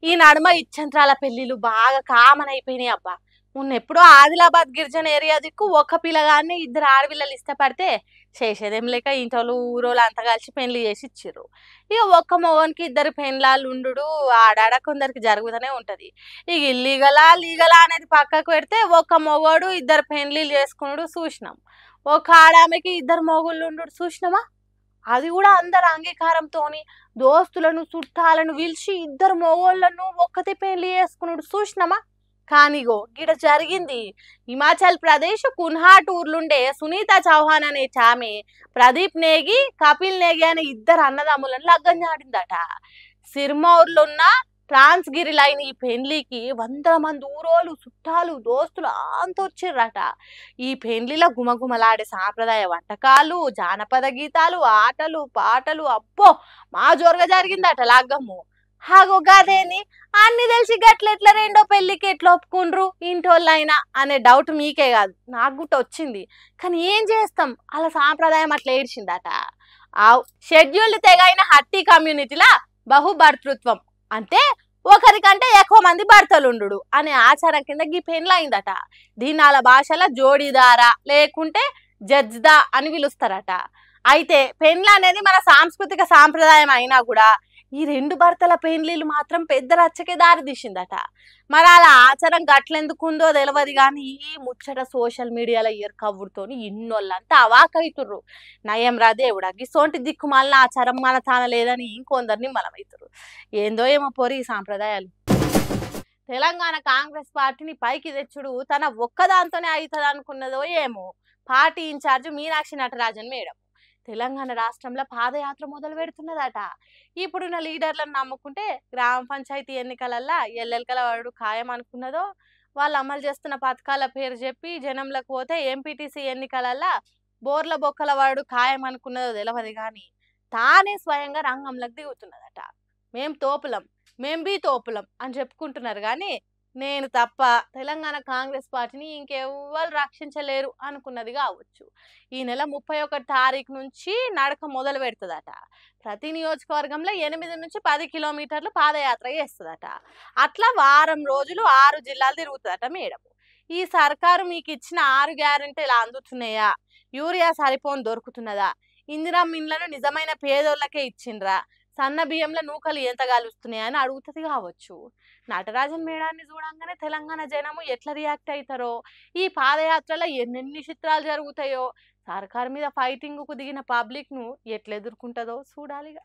ఈ నడుమ ఇచ్చంత్రాల పెళ్లిలు బాగా కామన్ అయిపోయినాయి అబ్బా. మొన్న ఎప్పుడో ఆదిలాబాద్ గిరిజన ఏరియా దిక్కు ఒక పిల్లగాన్ని ఇద్దరు ఆడపిల్లలు ఇష్టపడితే చేసేదేం లేక ఇంట్లో ఊరోళ్ళు అంతా కలిసి పెళ్లి చేసి ఇచ్చిర్రు. ఇక ఒక్క మగవానికి ఇద్దరు పెండ్లాలు ఉండు ఆడాడ కొందరికి జరుగుతూనే ఉంటది. ఇక ఇల్లీగలా లీగలా అనేది పక్కకు పెడితే ఒక్క మొగోడు ఇద్దరు పెండ్లీలు చేసుకున్నాడు చూసినాం. ఒక ఆడామెకి ఇద్దరు మొగుళ్ళు ఉండు చూసినామా. అది కూడా అందరు అంగీకారంతోని దోస్తులను చుట్టాలను పిలిచి ఇద్దరు మొగోళ్ళను ఒక్కతే పెళ్లి చేసుకున్నాడు చూసినామా. కానిగో గిడ జరిగింది. హిమాచల్ ప్రదేశ్ కున్హాట్ ఊర్లుండే సునీత చౌహాన్ అనే చామె ప్రదీప్ నేగి కపిల్ నేగి అనే ఇద్దరు అన్నదమ్ములను లగ్గం చాడిందట. సిర్మౌర్లో ఉన్న ట్రాన్స్గిరి లైన్ ఈ పెండ్లికి 100 మంది ఊరోళ్ళు చుట్టాలు దోస్తులు అంత వచ్చిర్రట. ఈ పెండ్లిలో గుమగుమలాడే సాంప్రదాయ వంటకాలు జానపద గీతాలు ఆటలు పాటలు అబ్బో మా జోరుగా జరిగిందట లగ్గము. హాగో గదేని అన్ని తెలిసి గట్లెట్లా రెండో పెళ్లికి ఎట్లా ఒప్పుకుండ్రు ఇంటోళ్ళైనా అనే డౌట్ మీకే కాదు నాకు కూడా వచ్చింది. కానీ ఏం చేస్తాం అలా సాంప్రదాయం అట్లా ఏడ్చిందట. ఆ షెడ్యూల్డ్ తెగైన హట్టి కమ్యూనిటీలా బహుభర్తృత్వం అంటే ఒకరికంటే ఎక్కువ మంది భర్తలుండు అనే ఆచారం కింద గీ పెండ్లయిందట. దీనాల భాషలో జోడీదారా లేకుంటే జడ్జ్దా అని పిలుస్తారట. అయితే పెండ్ల అనేది మన సాంస్కృతిక సాంప్రదాయం అయినా కూడా ఈ రెండు భర్తల పెండ్లీలు మాత్రం పెద్ద రచ్చకే దారి తీసిందట. మరి అలా ఆచారం గట్లెందుకుందో తెలియదు కానీ ఈ ముచ్చట సోషల్ మీడియాలో ఎరకవ్వుడుతోని ఇన్నోళ్ళంతా అవాకైతుర్రు. నయం రా దేవుడా గిసోంటి దిక్కుమాలిన ఆచారం మన తాన లేదని ఇంకొందరిని నిమ్మలమవుతుర్రు. ఏందో ఏమో పోరి ఈ సాంప్రదాయాలు. తెలంగాణ కాంగ్రెస్ పార్టీని పైకి తెచ్చుడు తన ఒక్కదాంతోనే అవుతుంది అనుకున్నదో ఏమో party incharge Meenakshi Natarajan madam Telangana రాష్ట్రంలో పాదయాత్ర మొదలు పెడుతున్నదట. ఇప్పుడున్న లీడర్లను నమ్ముకుంటే గ్రామ పంచాయతీ ఎన్నికలల్లా ఎల్లెలకల వాడు ఖాయం అనుకున్నదో వాళ్ళు అమలు చేస్తున్న పథకాల పేరు చెప్పి జనంలోకి పోతే ఎంపీటీసీ ఎన్నికలల్లా బోర్ల బొక్కల వాడు ఖాయం అనుకున్నదో తెలియదు కానీ తానే స్వయంగా రంగంలోకి దిగుతున్నదట. మేం తోపులం మేం బీ తోపులం అని చెప్పుకుంటున్నారు కానీ నేను తప్ప తెలంగాణ కాంగ్రెస్ పార్టీని ఇంకెవ్వరు రక్షించలేరు అనుకున్నది కావచ్చు. ఈ నెల 31 తారీఖు నుంచి నడక మొదలు పెడుతుందట. ప్రతి నియోజకవర్గంలో 8 నుంచి 10 కిలోమీటర్లు పాదయాత్ర చేస్తుందట. అట్లా వారం రోజులు 6 జిల్లాలు తిరుగుతుందట మేడం. ఈ సర్కారు మీకు ఇచ్చిన 6 గ్యారెంటీలు అందుతున్నాయా, యూరియా సరిపోని దొరుకుతున్నదా, ఇందిరమ్మ ఇండ్లను నిజమైన పేదోళ్ళకే ఇచ్చిండ్రా, సన్న బియ్యంలో నూకలు ఎంత కాలుస్తున్నాయని అడుగుతుంది కావచ్చు. నటరాజన్ మేడాన్ని చూడంగానే తెలంగాణ జనము ఎట్లా రియాక్ట్ అవుతారో, ఈ పాదయాత్రలో ఎన్నెన్ని చిత్రాలు జరుగుతాయో, సర్కారు మీద ఫైటింగ్కు దిగిన పబ్లిక్ను ఎట్లా ఎదుర్కొంటుందో చూడాలిగా.